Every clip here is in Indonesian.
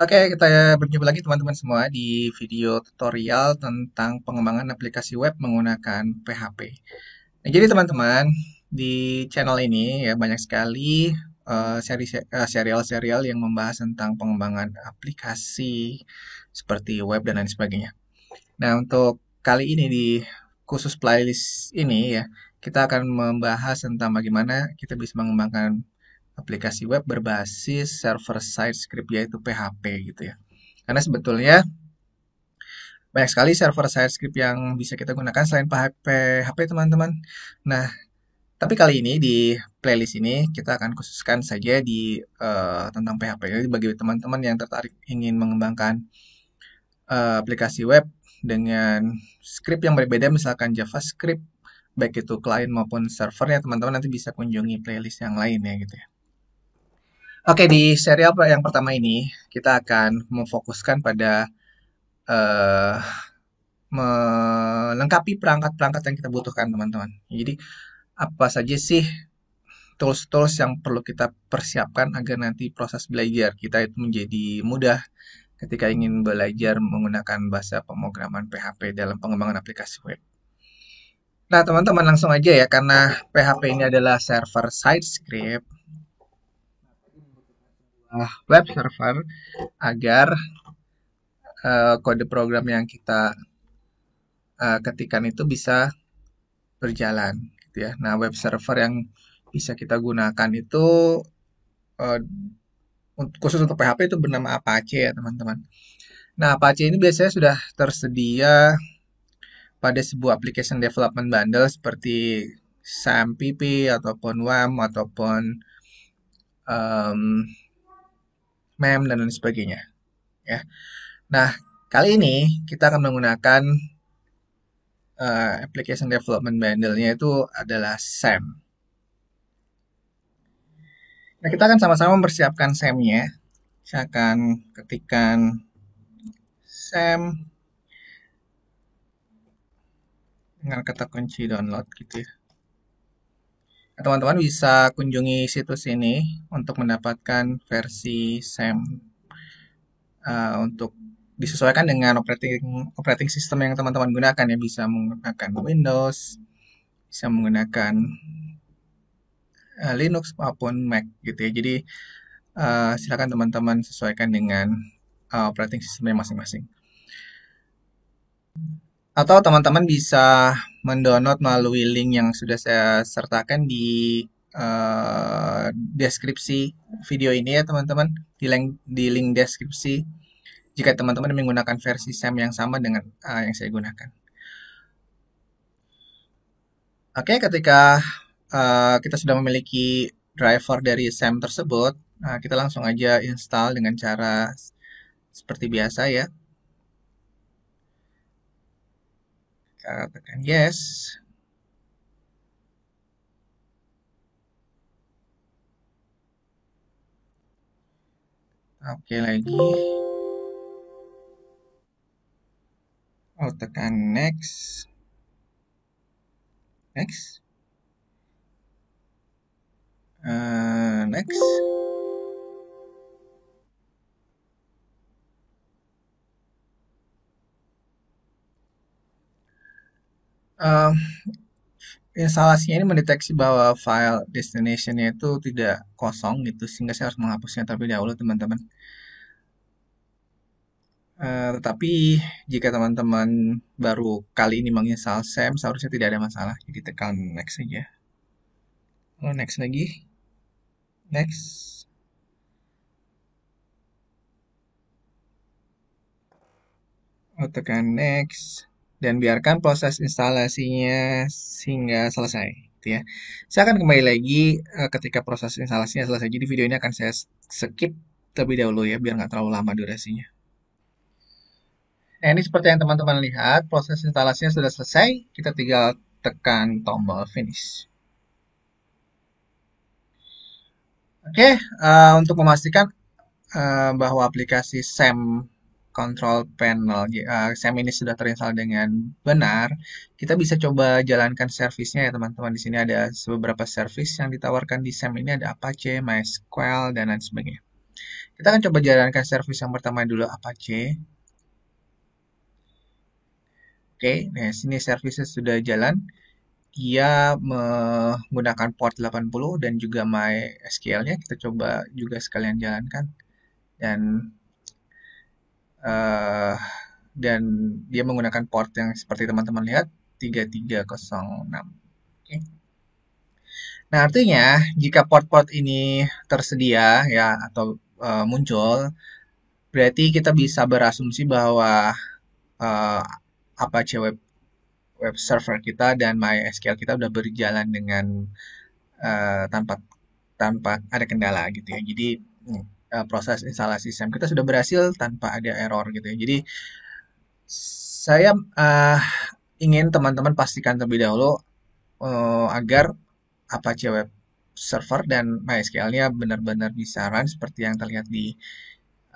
Oke, kita berjumpa lagi teman-teman semua di video tutorial tentang pengembangan aplikasi web menggunakan PHP. Nah, jadi teman-teman, di channel ini ya banyak sekali serial-serial yang membahas tentang pengembangan aplikasi seperti web dan lain sebagainya. Nah, untuk kali ini di khusus playlist ini ya, kita akan membahas tentang bagaimana kita bisa mengembangkan aplikasi web berbasis server side script yaitu PHP gitu ya. Karena sebetulnya banyak sekali server side script yang bisa kita gunakan selain PHP teman-teman. Nah, tapi kali ini di playlist ini kita akan khususkan saja di tentang PHP. Jadi bagi teman-teman yang tertarik ingin mengembangkan aplikasi web dengan script yang berbeda, misalkan JavaScript, baik itu klien maupun servernya, teman-teman nanti bisa kunjungi playlist yang lain ya gitu ya. Oke, di serial yang pertama ini kita akan memfokuskan pada eh, melengkapi perangkat-perangkat yang kita butuhkan, teman-teman. Jadi, apa saja sih tools-tools yang perlu kita persiapkan agar nanti proses belajar kita itu menjadi mudah ketika ingin belajar menggunakan bahasa pemrograman PHP dalam pengembangan aplikasi web. Nah, teman-teman langsung aja ya, karena PHP ini adalah server side script, web server, agar kode program yang kita ketikkan itu bisa berjalan gitu ya. Nah, web server yang bisa kita gunakan itu eh, khusus untuk PHP itu bernama Apache ya, teman-teman. Nah, Apache ini biasanya sudah tersedia pada sebuah application development bundle seperti SAMPP ataupun WAM ataupun em, MEM dan lain sebagainya ya. Nah, kali ini kita akan menggunakan application development bundle-nya itu adalah SAM. Nah, kita akan sama-sama mempersiapkan SAM-nya. Saya akan ketikkan SAM dengan kata kunci download gitu ya. Nah, teman-teman bisa kunjungi situs ini untuk mendapatkan versi SAM untuk disesuaikan dengan operating system yang teman-teman gunakan ya, bisa menggunakan Windows, bisa menggunakan Linux maupun Mac gitu ya. Jadi silakan teman-teman sesuaikan dengan operating systemnya masing-masing. Atau teman-teman bisa mendownload melalui link yang sudah saya sertakan di deskripsi video ini ya teman-teman. Di link deskripsi jika teman-teman menggunakan versi SAM yang sama dengan yang saya gunakan. Oke, ketika kita sudah memiliki driver dari SAM tersebut, kita langsung aja install dengan cara seperti biasa ya. Kita tekan yes. Oke lagi. Oh, tekan next. Next. Next. Um, instalasinya ini mendeteksi bahwa file destination-nya itu tidak kosong gitu, sehingga saya harus menghapusnya terlebih dahulu, teman-teman. Tetapi jika teman-teman baru kali ini menginstal SAM, seharusnya tidak ada masalah. Jadi tekan next saja. Lalu next lagi. Next. Lalu tekan next. Dan biarkan proses instalasinya hingga selesai. Gitu ya. Saya akan kembali lagi ketika proses instalasinya selesai. Jadi video ini akan saya skip terlebih dahulu ya, biar nggak terlalu lama durasinya. Nah, ini seperti yang teman-teman lihat, proses instalasinya sudah selesai. Kita tinggal tekan tombol finish. Oke, untuk memastikan bahwa aplikasi SAM Control Panel SAM ini sudah terinstall dengan benar, kita bisa coba jalankan servisnya ya teman-teman. Di sini ada beberapa servis yang ditawarkan di SAM ini, ada Apache, MySQL, dan lain sebagainya. Kita akan coba jalankan service yang pertama dulu, Apache. Oke, nah sini service sudah jalan. Dia menggunakan port 80 dan juga MySQL-nya. Kita coba juga sekalian jalankan. Dan eh, dan dia menggunakan port yang seperti teman-teman lihat 3306. Oke. Nah, artinya jika port-port ini tersedia ya atau muncul, berarti kita bisa berasumsi bahwa eh, Apache web server kita dan MySQL kita udah berjalan dengan tanpa tanpa ada kendala gitu ya. Jadi proses instalasi SAM kita sudah berhasil tanpa ada error gitu ya. Jadi saya ingin teman-teman pastikan terlebih dahulu agar Apache Web Server dan MySQL-nya benar-benar bisa run seperti yang terlihat di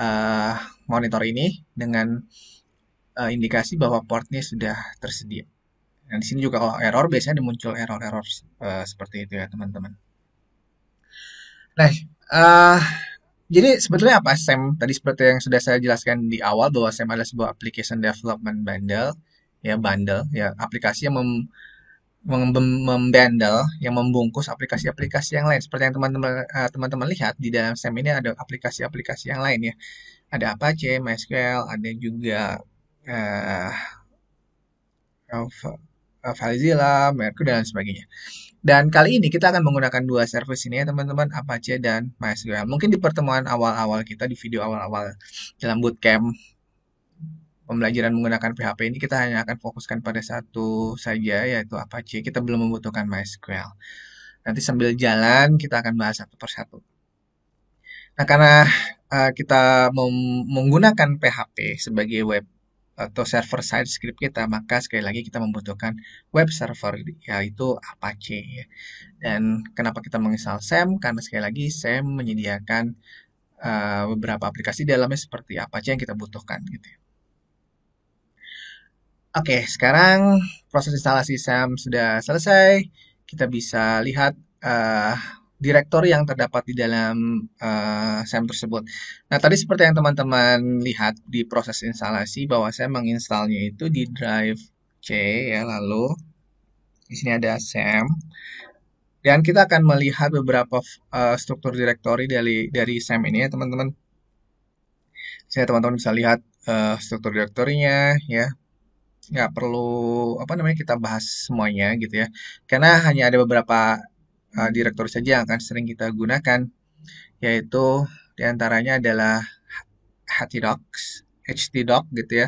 uh, monitor ini dengan indikasi bahwa portnya sudah tersedia. Dan di sini juga kalau error biasanya muncul error-error seperti itu ya teman-teman. Nah, uh, jadi sebetulnya apa SAM? Tadi seperti yang sudah saya jelaskan di awal bahwa SAM adalah sebuah application development bundle, ya bundle, ya aplikasi yang membundle, yang membungkus aplikasi-aplikasi yang lain. Seperti yang teman-teman lihat di dalam SAM ini ada aplikasi-aplikasi yang lain ya. Ada Apache, MySQL, ada juga uh, FileZilla, Mercury dan sebagainya. Dan kali ini kita akan menggunakan dua service ini ya teman-teman, Apache dan MySQL. Mungkin di pertemuan awal-awal kita, di video awal-awal dalam bootcamp pembelajaran menggunakan PHP ini kita hanya akan fokuskan pada satu saja yaitu Apache. Kita belum membutuhkan MySQL. Nanti sambil jalan kita akan bahas satu persatu. Nah, karena kita menggunakan PHP sebagai web atau server side script kita, maka sekali lagi kita membutuhkan web server yaitu Apache ya. Dan kenapa kita menginstal SAM? Karena sekali lagi SAM menyediakan beberapa aplikasi di dalamnya seperti Apache yang kita butuhkan gitu ya. Oke, sekarang proses instalasi SAM sudah selesai. Kita bisa lihat uh, direktori yang terdapat di dalam SAM tersebut. Nah, tadi seperti yang teman-teman lihat di proses instalasi bahwa saya menginstalnya itu di drive C ya, lalu di sini ada SAM. Dan kita akan melihat beberapa struktur direktori dari SAM ini ya, teman-teman. Saya teman-teman bisa lihat struktur direktorinya ya, nggak perlu apa namanya kita bahas semuanya gitu ya karena hanya ada beberapa direktori saja yang akan sering kita gunakan yaitu diantaranya adalah htdocs, htdoc gitu ya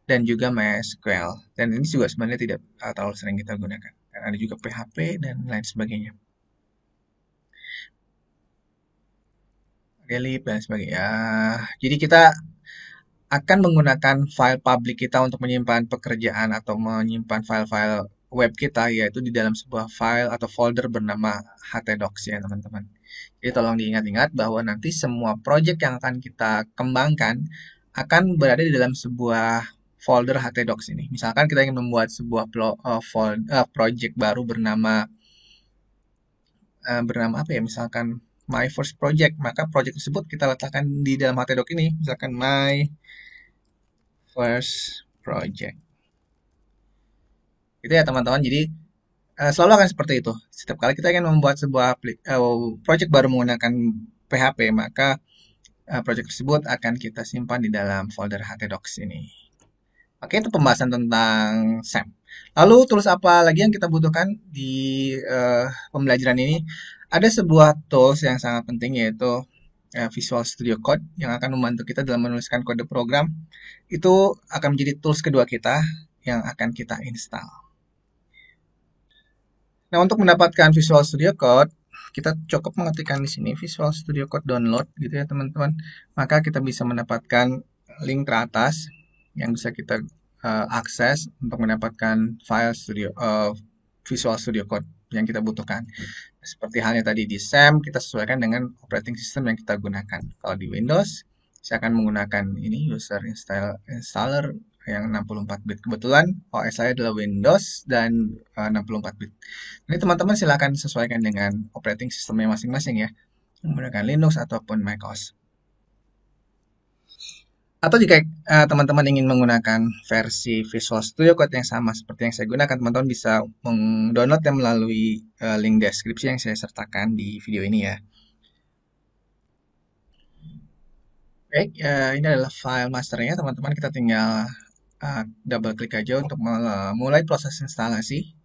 dan juga MySQL dan ini juga sebenarnya tidak terlalu sering kita gunakan karena ada juga PHP dan lain sebagainya Delip dan sebagainya jadi kita akan menggunakan file public kita untuk menyimpan pekerjaan atau menyimpan file-file web kita, yaitu di dalam sebuah file atau folder bernama htdocs ya teman-teman. Jadi tolong diingat-ingat bahwa nanti semua project yang akan kita kembangkan akan berada di dalam sebuah folder htdocs ini. Misalkan kita ingin membuat sebuah project baru bernama apa ya? Misalkan my first project, maka project tersebut kita letakkan di dalam htdoc ini. Misalkan my first project. Itu ya teman-teman. Jadi selalu akan seperti itu. Setiap kali kita ingin membuat sebuah project baru menggunakan PHP, maka project tersebut akan kita simpan di dalam folder htdocs ini. Oke, itu pembahasan tentang SAM. Lalu tools apa lagi yang kita butuhkan di pembelajaran ini? Ada sebuah tools yang sangat penting yaitu Visual Studio Code yang akan membantu kita dalam menuliskan kode program. Itu akan menjadi tools kedua kita yang akan kita install. Nah, untuk mendapatkan Visual Studio Code, kita cukup mengetikkan di sini Visual Studio Code download gitu ya, teman-teman. Maka kita bisa mendapatkan link teratas yang bisa kita akses untuk mendapatkan file Visual Studio Code yang kita butuhkan. Seperti halnya tadi di SAM, kita sesuaikan dengan operating system yang kita gunakan. Kalau di Windows, saya akan menggunakan ini user installer yang 64 bit. Kebetulan OS saya adalah Windows dan 64 bit. Ini teman-teman silakan sesuaikan dengan operating systemnya masing-masing ya, menggunakan Linux ataupun macOS. Atau jika teman-teman ingin menggunakan versi Visual Studio Code yang sama seperti yang saya gunakan, teman-teman bisa mendownloadnya melalui link deskripsi yang saya sertakan di video ini ya. Baik, ini adalah file masternya, teman-teman. Kita tinggal double klik aja untuk mulai proses instalasi.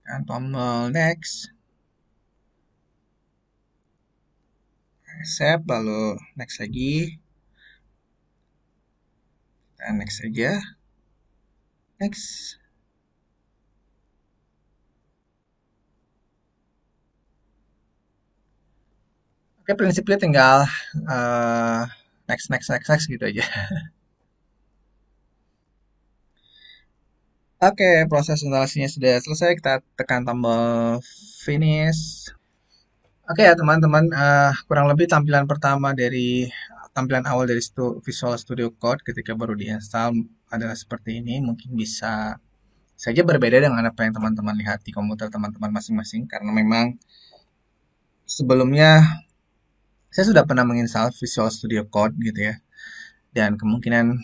Tekan tombol next, accept, lalu next lagi, dan next saja, next. Oke, prinsipnya tinggal next, next, next, next gitu aja. Oke, proses instalasinya sudah selesai. Kita tekan tombol finish. Oke ya teman-teman, kurang lebih tampilan pertama dari tampilan awal dari Visual Studio Code ketika baru diinstal adalah seperti ini. Mungkin bisa saja berbeda dengan apa yang teman-teman lihat di komputer teman-teman masing-masing karena memang sebelumnya saya sudah pernah menginstal Visual Studio Code gitu ya. Dan kemungkinan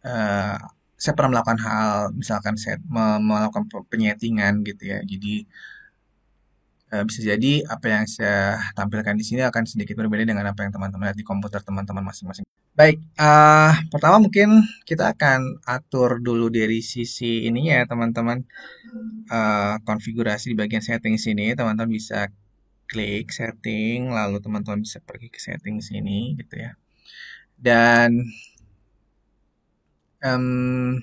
eh, saya pernah melakukan hal misalkan saya melakukan penyetingan gitu ya. Jadi bisa jadi apa yang saya tampilkan di sini akan sedikit berbeda dengan apa yang teman-teman lihat di komputer teman-teman masing-masing. Baik, pertama mungkin kita akan atur dulu dari sisi ininya ya teman-teman. Konfigurasi di bagian setting sini, teman-teman bisa klik setting, lalu teman-teman bisa pergi ke setting sini gitu ya. Dan em,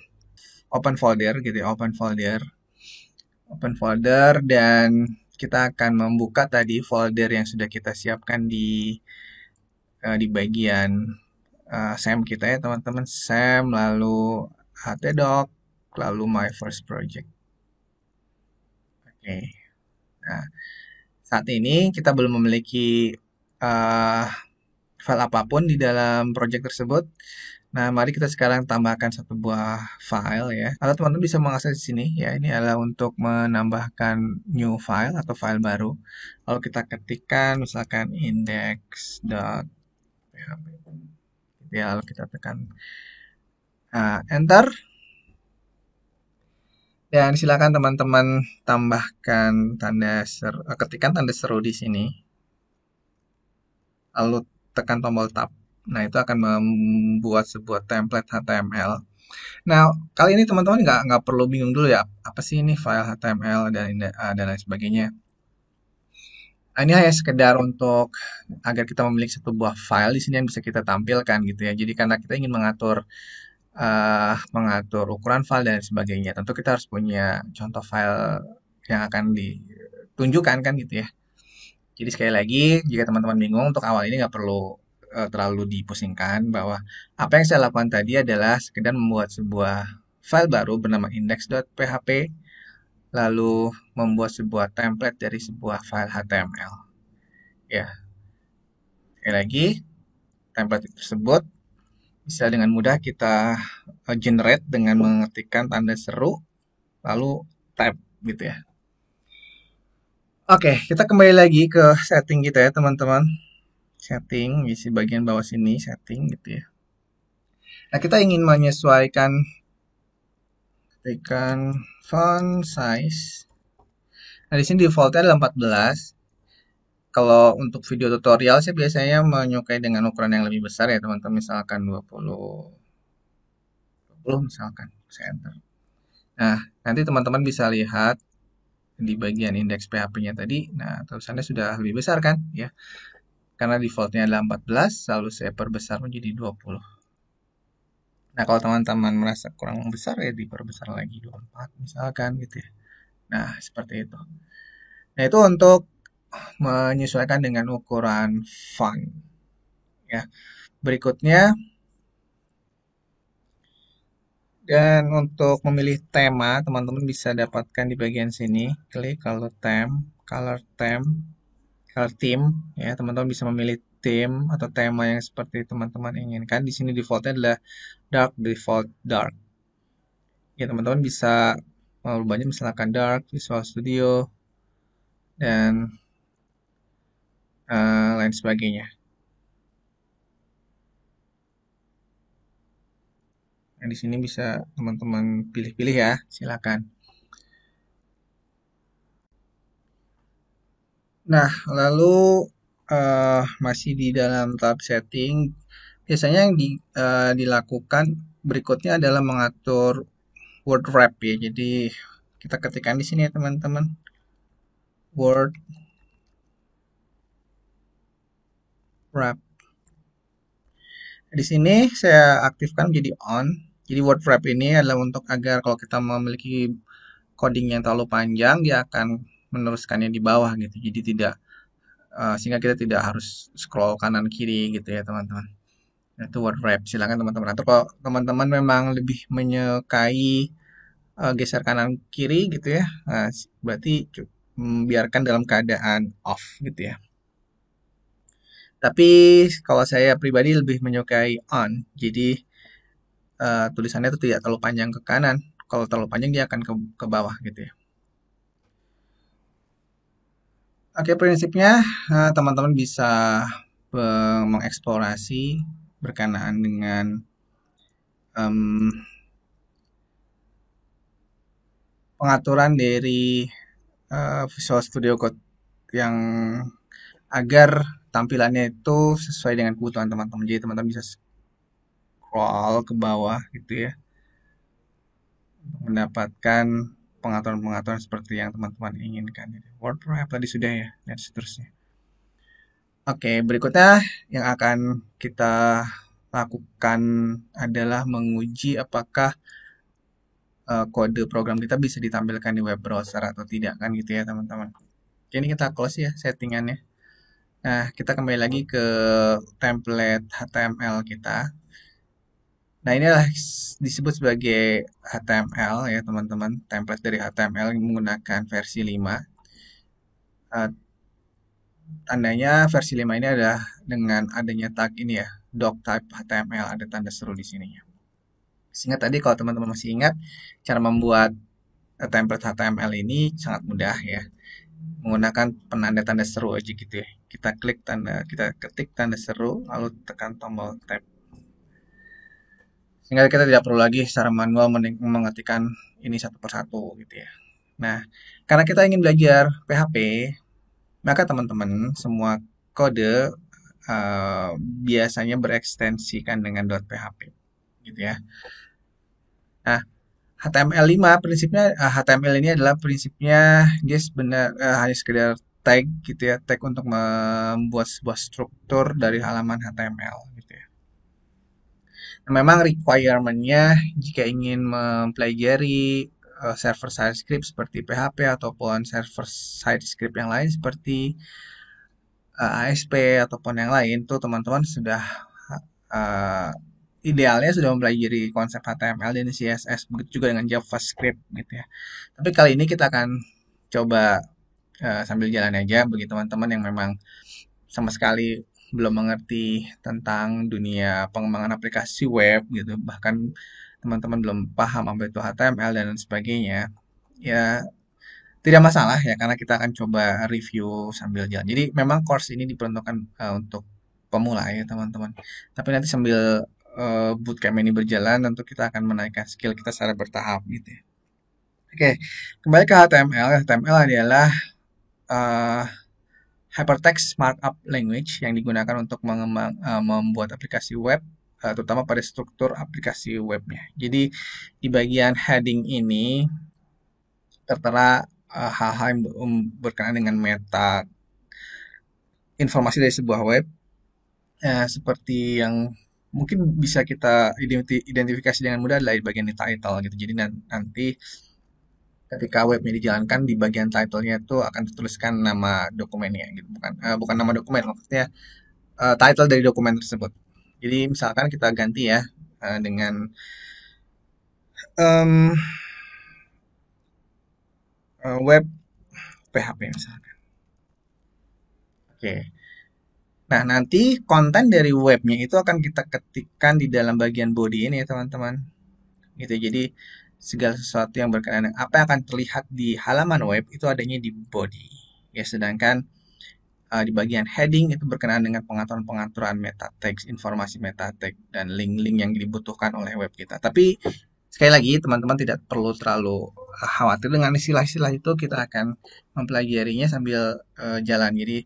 open folder gitu ya, open folder dan kita akan membuka tadi folder yang sudah kita siapkan di bagian SAM kita ya teman-teman, SAM lalu htdoc lalu my first project. Oke. Nah, saat ini kita belum memiliki uh, file apapun di dalam project tersebut. Nah, mari kita sekarang tambahkan satu buah file ya. Lalu teman-teman bisa mengakses di sini ya. Ini adalah untuk menambahkan new file atau file baru. Lalu kita ketikkan misalkan index.php. Ya, lalu kita tekan enter. Dan silakan teman-teman tambahkan ketikkan tanda seru di sini. Lalu tekan tombol tab. Nah, itu akan membuat sebuah template HTML. Nah, kali ini teman-teman nggak perlu bingung dulu ya, apa sih ini file HTML dan lain sebagainya. Ini hanya sekedar untuk agar kita memiliki satu buah file di sini yang bisa kita tampilkan gitu ya. Jadi karena kita ingin mengatur ukuran file dan sebagainya, tentu kita harus punya contoh file yang akan ditunjukkan kan gitu ya. Jadi sekali lagi, jika teman-teman bingung, untuk awal ini nggak perlu terlalu dipusingkan bahwa apa yang saya lakukan tadi adalah sekedar membuat sebuah file baru bernama index.php, lalu membuat sebuah template dari sebuah file HTML. Ya, sekali lagi, template tersebut bisa dengan mudah kita generate dengan mengetikkan tanda seru, lalu tab gitu ya. Oke, kita kembali lagi ke setting kita ya teman-teman. Setting, isi bagian bawah sini, setting gitu ya. Nah, kita ingin menyesuaikan tekan font size. Nah, di sini defaultnya adalah 14. Kalau untuk video tutorial saya biasanya menyukai dengan ukuran yang lebih besar ya, teman-teman. Misalkan 20 misalkan. Saya enter. Nah, nanti teman-teman bisa lihat di bagian indeks PHP-nya tadi. Nah, tulisannya sudah lebih besar kan, ya. Karena defaultnya adalah 14, lalu saya perbesar menjadi 20. Nah, kalau teman-teman merasa kurang besar ya diperbesar lagi 24 misalkan gitu ya. Nah, seperti itu. Nah, itu untuk menyesuaikan dengan ukuran font ya. Berikutnya dan untuk memilih tema, teman-teman bisa dapatkan di bagian sini. Klik kalau color theme ya. Teman-teman bisa memilih theme atau tema yang seperti teman-teman inginkan. Di sini defaultnya adalah default dark. Ya, teman-teman bisa merubahnya misalkan dark, Visual Studio, dan lain sebagainya. Nah, di sini bisa teman-teman pilih-pilih ya, silakan. Nah, lalu masih di dalam tahap setting, biasanya yang dilakukan berikutnya adalah mengatur word wrap ya. Jadi kita ketikkan di sini ya teman-teman, word wrap. Di sini saya aktifkan menjadi on. Jadi word wrap ini adalah untuk agar kalau kita memiliki coding yang terlalu panjang, dia akan meneruskannya di bawah gitu. Jadi tidak sehingga kita tidak harus scroll kanan kiri gitu ya teman-teman. Itu word wrap. Silakan teman-teman. Atau kalau teman-teman memang lebih menyukai geser kanan kiri gitu ya, nah, berarti biarkan dalam keadaan off gitu ya. Tapi kalau saya pribadi lebih menyukai on. Jadi tulisannya itu tidak terlalu panjang ke kanan. Kalau terlalu panjang dia akan ke bawah gitu ya. Oke, prinsipnya teman-teman bisa mengeksplorasi berkenaan dengan em, pengaturan dari Visual Studio Code yang agar tampilannya itu sesuai dengan kebutuhan teman-teman. Jadi teman-teman bisa scroll ke bawah gitu ya untuk mendapatkan pengaturan-pengaturan seperti yang teman-teman inginkan. WordPress tadi sudah ya dan seterusnya. Oke, berikutnya yang akan kita lakukan adalah menguji apakah kode program kita bisa ditampilkan di web browser atau tidak kan gitu ya teman-teman. Oke, ini kita close ya settingannya. Nah, kita kembali lagi ke template HTML kita. Nah, ini adalah disebut sebagai HTML ya teman-teman. Template dari HTML yang menggunakan versi 5. Eh, Tandanya versi 5 ini adalah dengan adanya tag ini ya, doc type HTML, ada tanda seru di sini ya. Sehingga tadi kalau teman-teman masih ingat, cara membuat template HTML ini sangat mudah ya. Menggunakan penanda tanda seru aja gitu ya. Kita ketik tanda seru, lalu tekan tombol tab. Sehingga kita tidak perlu lagi secara manual mengetikkan ini satu persatu gitu ya. Nah, karena kita ingin belajar PHP, maka teman-teman semua kode eh, biasanya berekstensikan dengan .php gitu ya. Nah, HTML5 prinsipnya HTML ini adalah prinsipnya dia sebenarnya hanya sekedar tag gitu ya, tag untuk membuat sebuah struktur dari halaman HTML gitu ya. Nah, memang requirement-nya jika ingin mempelajari server side script seperti PHP ataupun server side script yang lain seperti ASP ataupun yang lain tuh teman-teman sudah uh, idealnya sudah mempelajari konsep HTML dan CSS begitu juga dengan JavaScript gitu ya. Tapi kali ini kita akan coba sambil jalan aja bagi teman-teman yang memang sama sekali belum mengerti tentang dunia pengembangan aplikasi web gitu, bahkan teman-teman belum paham apa itu HTML dan lain sebagainya. Ya, tidak masalah ya karena kita akan coba review sambil jalan. Jadi memang course ini diperuntukkan untuk pemula ya teman-teman. Tapi nanti sambil bootcamp ini berjalan tentu kita akan menaikkan skill kita secara bertahap gitu ya. Oke, kembali ke HTML. HTML adalah uh, hypertext markup language yang digunakan untuk membuat aplikasi web terutama pada struktur aplikasi webnya. Jadi di bagian heading ini tertera hal-hal yang berkenaan dengan meta informasi dari sebuah web seperti yang mungkin bisa kita identifikasi dengan mudah adalah di bagian title gitu. Jadi nanti ketika webnya dijalankan di bagian title-nya itu akan tertuliskan nama dokumennya gitu. Bukan nama dokumen maksudnya title dari dokumen tersebut. Jadi misalkan kita ganti ya dengan um, web PHP misalkan. Oke. Nah, nanti konten dari webnya itu akan kita ketikkan di dalam bagian body ini ya teman-teman. Gitu. Jadi segala sesuatu yang berkenaan dengan apa yang akan terlihat di halaman web itu adanya di body. Ya, sedangkan di bagian heading itu berkenaan dengan pengaturan-pengaturan meta text, informasi meta text, dan link-link yang dibutuhkan oleh web kita. Tapi sekali lagi, teman-teman tidak perlu terlalu khawatir dengan istilah-istilah itu. Kita akan mempelajarinya sambil jalan. Jadi,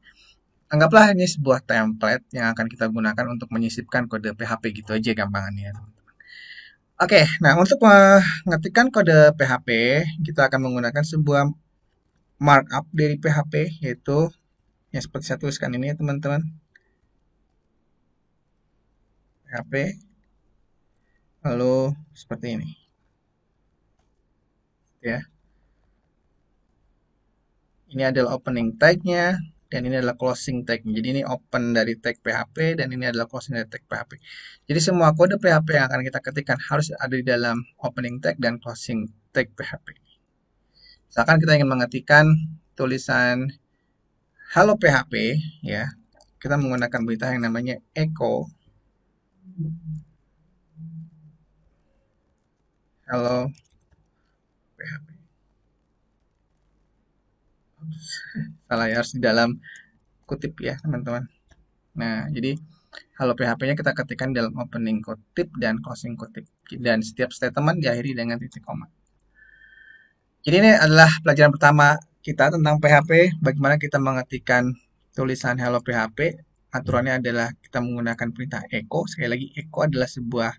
anggaplah ini sebuah template yang akan kita gunakan untuk menyisipkan kode PHP gitu aja gampangannya. Oke, nah untuk mengetikkan kode PHP, kita akan menggunakan sebuah markup dari PHP, yaitu yang seperti saya tuliskan ini ya teman-teman. PHP, lalu seperti ini. Ya. Ini adalah opening tag-nya, dan ini adalah closing tag-nya. Jadi ini open dari tag PHP, dan ini adalah closing dari tag PHP. Jadi semua kode PHP yang akan kita ketikkan harus ada di dalam opening tag dan closing tag PHP. Misalkan kita ingin mengetikkan tulisan Halo PHP, ya, kita menggunakan berita yang namanya echo Halo PHP. Salah ya, harus di dalam kutip ya teman-teman. Nah, jadi Halo PHP-nya kita ketikkan dalam opening kutip dan closing kutip. Dan setiap statement diakhiri dengan titik koma. Jadi ini adalah pelajaran pertama kita tentang PHP. Bagaimana kita mengetikkan tulisan Hello PHP. Aturannya adalah kita menggunakan perintah echo. Sekali lagi, echo adalah sebuah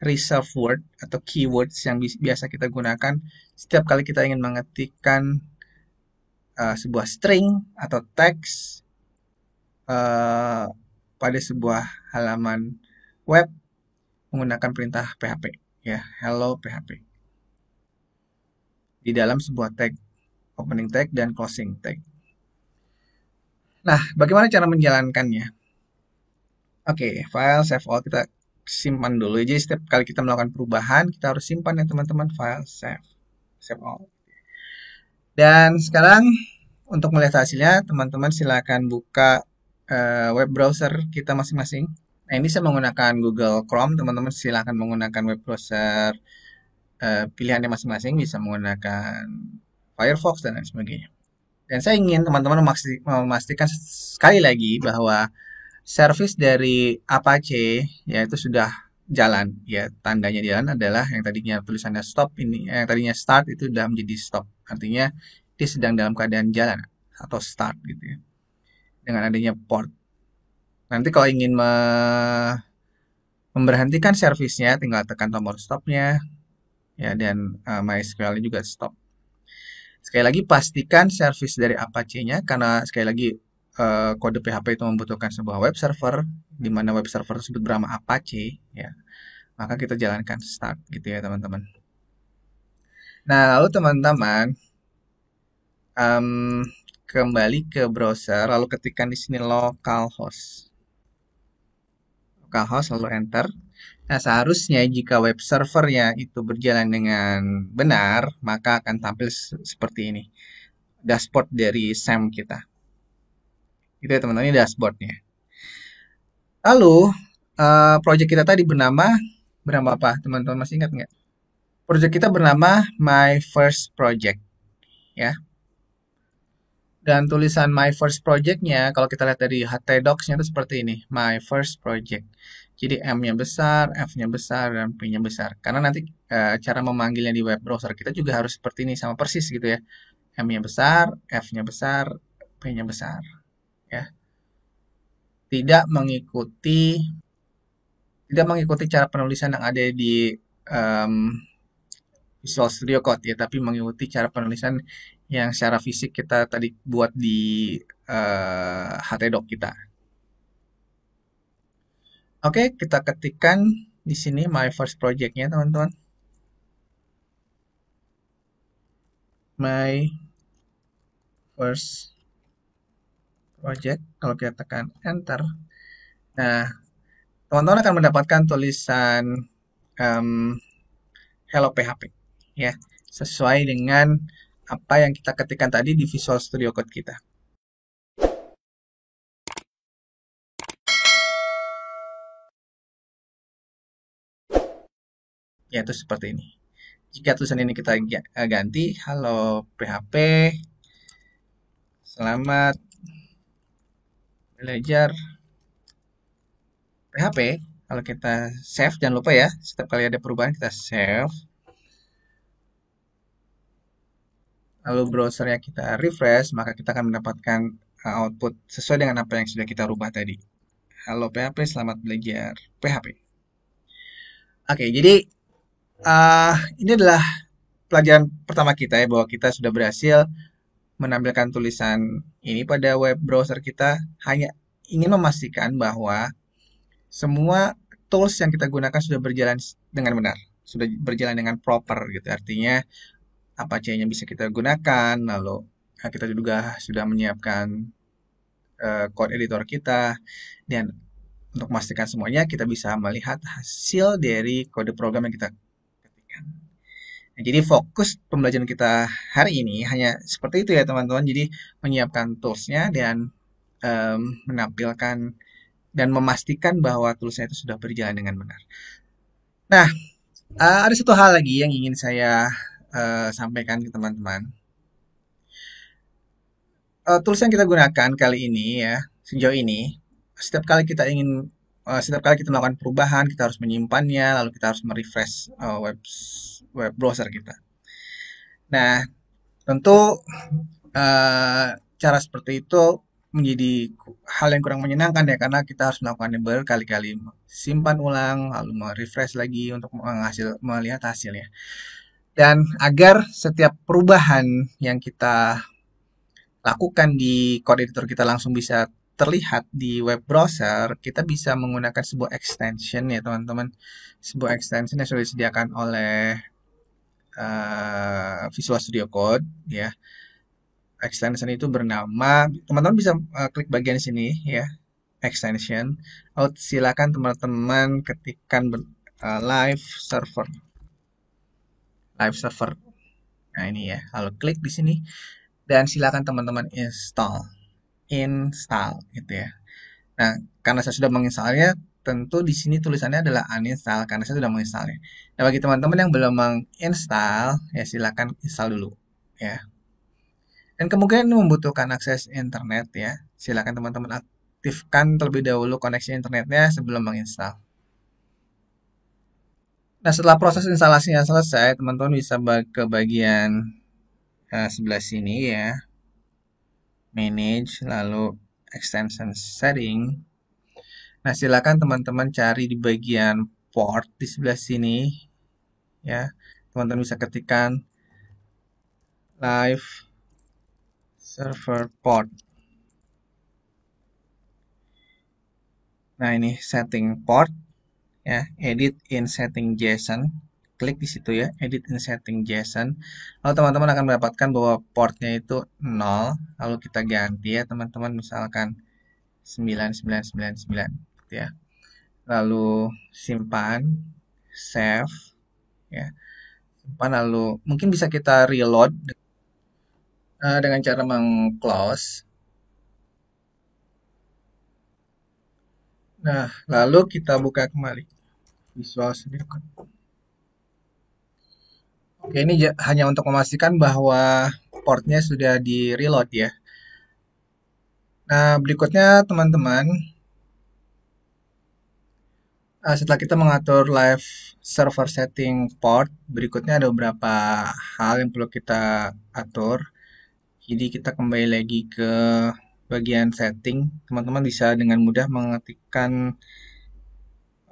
reserve word atau keywords yang biasa kita gunakan setiap kali kita ingin mengetikkan sebuah string atau teks pada sebuah halaman web menggunakan perintah PHP, ya, hello PHP, di dalam sebuah tag, opening tag dan closing tag. Nah, bagaimana cara menjalankannya? Oke, file save all kita simpan dulu. Jadi setiap kali kita melakukan perubahan, kita harus simpan ya teman-teman, file save all. Dan sekarang untuk melihat hasilnya, teman-teman silakan buka web browser kita masing-masing. Nah, ini saya menggunakan Google Chrome, teman-teman silakan menggunakan web browser pilihannya masing-masing, bisa menggunakan Firefox dan lain sebagainya. Dan saya ingin teman-teman memastikan sekali lagi bahwa service dari Apache yaitu sudah jalan. Ya, tandanya jalan adalah yang tadinya tulisannya stop ini, yang tadinya start itu sudah menjadi stop. Artinya dia sedang dalam keadaan jalan atau start gitu ya. Dengan adanya port. Nanti kalau ingin memberhentikan servisnya, tinggal tekan tombol stopnya, ya, dan MySQL juga stop. Sekali lagi pastikan service dari Apache-nya, karena sekali lagi kode PHP itu membutuhkan sebuah web server, di mana web server tersebut bernama Apache, ya. Maka kita jalankan start gitu ya teman-teman. Nah, lalu teman-teman kembali ke browser, lalu ketikkan di sini localhost. Localhost lalu enter. Nah, seharusnya jika web servernya itu berjalan dengan benar, maka akan tampil seperti ini. Dashboard dari SAM kita. Itu ya teman-teman, ini dashboardnya. Lalu, project kita tadi bernama apa? Teman-teman masih ingat nggak? Project kita bernama My First Project. Ya. Dan tulisan My First Project-nya, kalau kita lihat dari htdocs-nya itu seperti ini. My First Project. Jadi M-nya besar, F-nya besar, dan P-nya besar. Karena nanti cara memanggilnya di web browser kita juga harus seperti ini, sama persis gitu ya. M-nya besar, F-nya besar, P-nya besar. Ya. Tidak mengikuti cara penulisan yang ada di Visual Studio Code ya, tapi mengikuti cara penulisan yang secara fisik kita tadi buat di htdoc kita. Oke, kita ketikkan di sini My First Project-nya, teman-teman. My First Project, kalau kita tekan Enter. Nah, teman-teman akan mendapatkan tulisan Hello PHP, ya, sesuai dengan apa yang kita ketikkan tadi di Visual Studio Code kita. Yaitu seperti ini. Jika tulisan ini kita ganti, halo PHP, selamat belajar PHP. Kalau kita save, jangan lupa ya, setiap kali ada perubahan kita save. Lalu browsernya kita refresh, maka kita akan mendapatkan output sesuai dengan apa yang sudah kita rubah tadi. Halo PHP, selamat belajar PHP. Oke, jadi ini adalah pelajaran pertama kita ya, bahwa kita sudah berhasil menampilkan tulisan ini pada web browser kita. Hanya ingin memastikan bahwa semua tools yang kita gunakan sudah berjalan dengan benar, sudah berjalan dengan proper gitu. Artinya apa aja yang bisa kita gunakan, lalu kita juga sudah menyiapkan code editor kita, dan untuk memastikan semuanya kita bisa melihat hasil dari kode program yang kita ketikkan. Nah, jadi fokus pembelajaran kita hari ini hanya seperti itu ya teman-teman. Jadi menyiapkan toolsnya dan menampilkan dan memastikan bahwa toolsnya itu sudah berjalan dengan benar. Nah, ada satu hal lagi yang ingin saya sampaikan ke teman-teman. Tools yang kita gunakan kali ini ya, sejauh ini, setiap kali kita ingin, setiap kali kita melakukan perubahan, kita harus menyimpannya, lalu kita harus merefresh web browser kita. Nah, tentu cara seperti itu menjadi hal yang kurang menyenangkan ya, karena kita harus melakukannya berkali-kali, simpan ulang, lalu merefresh lagi untuk melihat hasilnya. Dan agar setiap perubahan yang kita lakukan di code editor kita langsung bisa terlihat di web browser, kita bisa menggunakan sebuah extension ya teman-teman. Sebuah extension yang sudah disediakan oleh Visual Studio Code ya. Extension itu bernama, teman-teman bisa klik bagian sini ya, extension. Lalu silakan teman-teman ketikkan live server. Live server. Nah ini ya, lalu klik di sini dan silakan teman-teman install gitu ya. Nah, karena saya sudah menginstalnya, tentu di sini tulisannya adalah uninstall karena saya sudah menginstalnya. Nah, bagi teman-teman yang belum menginstal, ya silakan install dulu ya. Dan kemungkinan ini membutuhkan akses internet ya. Silakan teman-teman aktifkan terlebih dahulu koneksi internetnya sebelum menginstal. Nah, setelah proses instalasinya selesai, teman-teman bisa ke bagian sebelah sini ya. Manage, lalu extension setting. Nah, silakan teman-teman cari di bagian port di sebelah sini ya. Teman-teman bisa ketikkan live server port. Nah, ini setting port ya, edit in setting JSON. Klik di situ ya, edit in setting JSON. Lalu teman-teman akan mendapatkan bahwa portnya itu 0. Lalu kita ganti ya, teman-teman, misalkan 9999 gitu ya. Lalu simpan, save ya. Simpan, lalu mungkin bisa kita reload dengan cara meng-close. Nah, lalu kita buka kembali Visual Studio Code. Oke, ini hanya untuk memastikan bahwa portnya sudah di reload ya. Nah, berikutnya teman-teman, setelah kita mengatur live server setting port, berikutnya ada beberapa hal yang perlu kita atur. Jadi kita kembali lagi ke bagian setting. Teman-teman bisa dengan mudah mengetikkan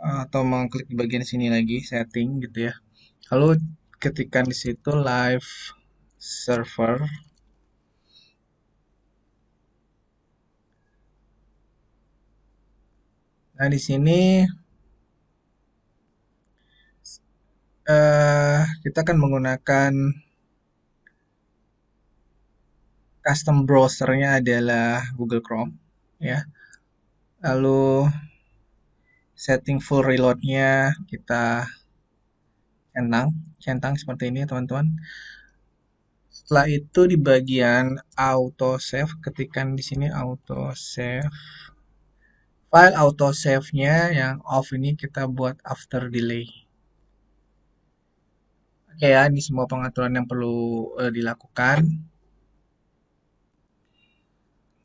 atau mengklik di bagian sini lagi, setting gitu ya. Lalu ketikkan di situ live server. Nah, di sini kita akan menggunakan custom browsernya adalah Google Chrome ya. Lalu setting full reloadnya kita centang seperti ini teman-teman. Setelah itu di bagian auto save, ketikkan di sini auto save. File auto save-nya yang off ini kita buat after delay. Oke ya, ini semua pengaturan yang perlu dilakukan.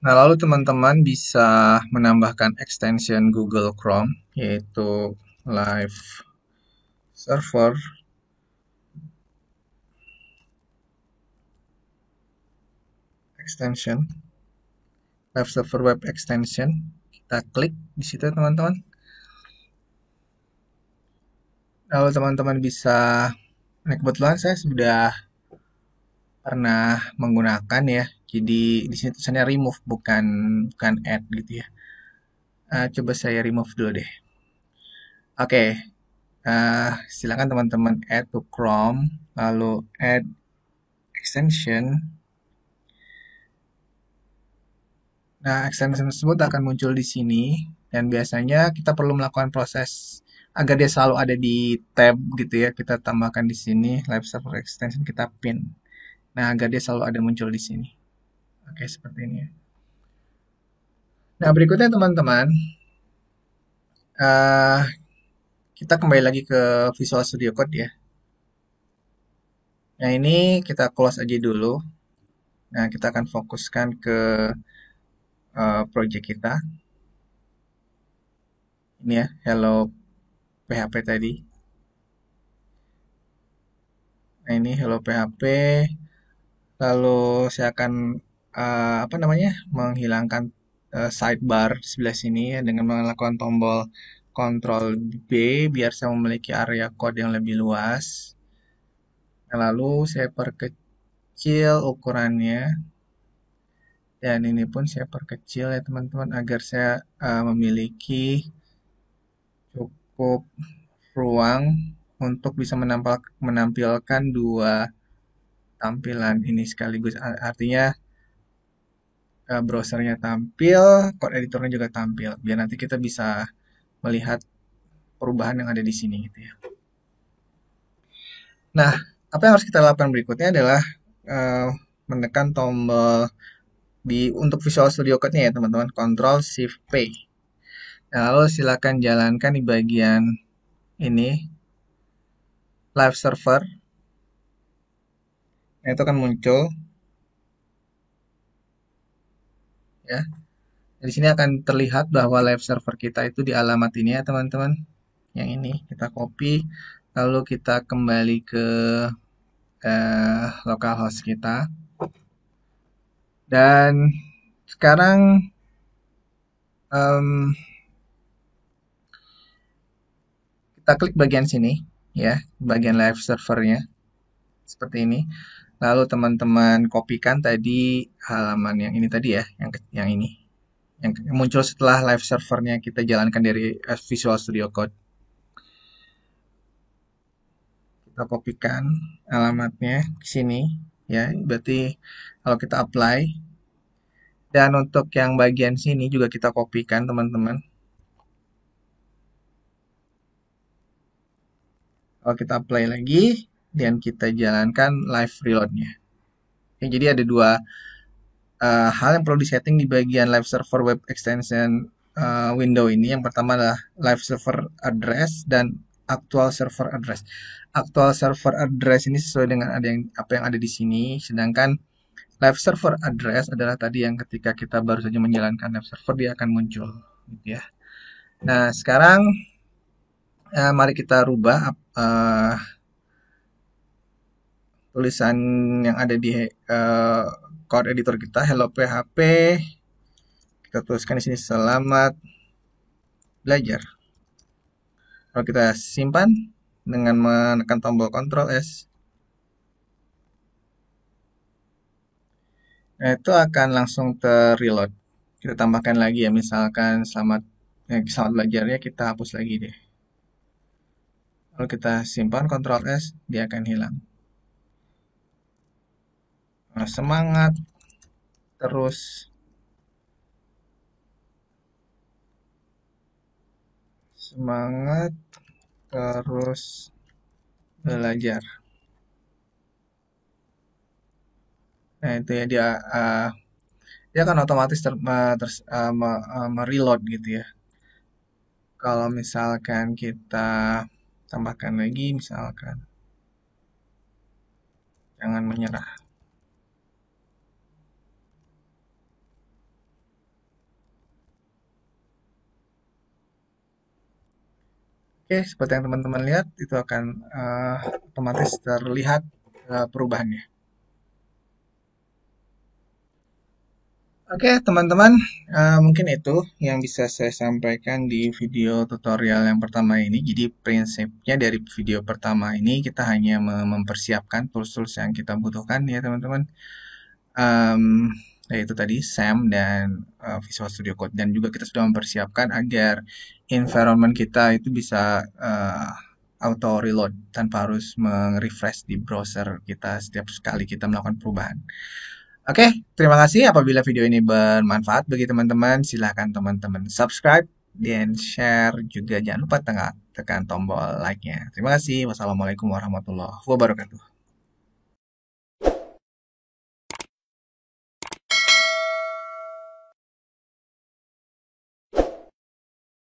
Nah, lalu teman-teman bisa menambahkan extension Google Chrome, yaitu Live Server Extension, Live Server Web Extension. Kita klik di situ teman-teman. Lalu teman-teman bisa, nah kebetulan saya sudah pernah menggunakan ya. Jadi di sini tulisannya remove bukan bukan add gitu ya. Coba saya remove dulu deh. Oke, silakan teman-teman add to Chrome, lalu add extension. Nah, extension tersebut akan muncul di sini dan biasanya kita perlu melakukan proses agar dia selalu ada di tab gitu ya. Kita tambahkan di sini live server extension, kita pin. Nah, agar dia selalu ada muncul di sini. Oke, seperti ini ya. Nah, berikutnya teman-teman, eh kita kembali lagi ke Visual Studio Code ya. Nah, ini kita close aja dulu. Nah, kita akan fokuskan ke project kita. Ini ya, Hello PHP tadi. Nah, ini Hello PHP. Lalu saya akan apa namanya? Menghilangkan sidebar sebelah sini ya dengan melakukan tombol Ctrl B biar saya memiliki area code yang lebih luas. Nah, lalu saya perkecil ukurannya. Dan ini pun saya perkecil ya teman-teman agar saya memiliki cukup ruang untuk bisa menampilkan dua tampilan ini sekaligus. Artinya browsernya tampil, code editornya juga tampil. Biar nanti kita bisa melihat perubahan yang ada di sini gitu ya. Nah, apa yang harus kita lakukan berikutnya adalah eh, menekan tombol untuk Visual Studio Code-nya ya teman-teman, Ctrl Shift P. Nah, lalu silakan jalankan di bagian ini live server. Nah, itu akan muncul ya. Di sini akan terlihat bahwa live server kita itu di alamat ini ya teman-teman. Yang ini kita copy, lalu kita kembali ke localhost kita. Dan sekarang em, kita klik bagian sini ya, bagian live servernya seperti ini. Lalu teman-teman kopikan tadi halaman yang ini tadi ya, yang ini, yang muncul setelah live servernya kita jalankan dari Visual Studio Code. Kita kopikan alamatnya ke sini ya, berarti kalau kita apply, dan untuk yang bagian sini juga kita kopikan teman-teman. Kalau kita apply lagi dan kita jalankan live reloadnya. Ya, jadi ada dua hal yang perlu disetting di bagian live server web extension window ini. Yang pertama adalah live server address dan actual server address. Actual server address ini sesuai dengan apa yang ada di sini, sedangkan live server address adalah tadi yang ketika kita baru saja menjalankan live server dia akan muncul, gitu ya. Nah, sekarang mari kita rubah tulisan yang ada di code editor kita, Hello PHP. Kita tuliskan di sini selamat belajar. Kalau kita simpan dengan menekan tombol Ctrl S, nah itu akan langsung terreload. Kita tambahkan lagi ya, misalkan selamat belajarnya kita hapus lagi deh. Kalau kita simpan Ctrl S, dia akan hilang. Nah, semangat terus semangat terus belajar. Nah, itu ya dia akan otomatis mereload gitu ya. Kalau misalkan kita tambahkan lagi, misalkan jangan menyerah. Oke, seperti yang teman-teman lihat, itu akan otomatis terlihat perubahannya. Oke, teman-teman, mungkin itu yang bisa saya sampaikan di video tutorial yang pertama ini. Jadi, prinsipnya dari video pertama ini kita hanya mempersiapkan tools-tools yang kita butuhkan ya, teman-teman. Em, Yaitu tadi SAM dan Visual Studio Code. Dan juga kita sudah mempersiapkan agar environment kita itu bisa auto reload tanpa harus meng-refresh di browser kita setiap sekali kita melakukan perubahan. Oke, terima kasih. Apabila video ini bermanfaat bagi teman-teman, silakan teman-teman subscribe dan share juga jangan lupa tekan tombol like-nya. Terima kasih. Wassalamualaikum warahmatullahi wabarakatuh.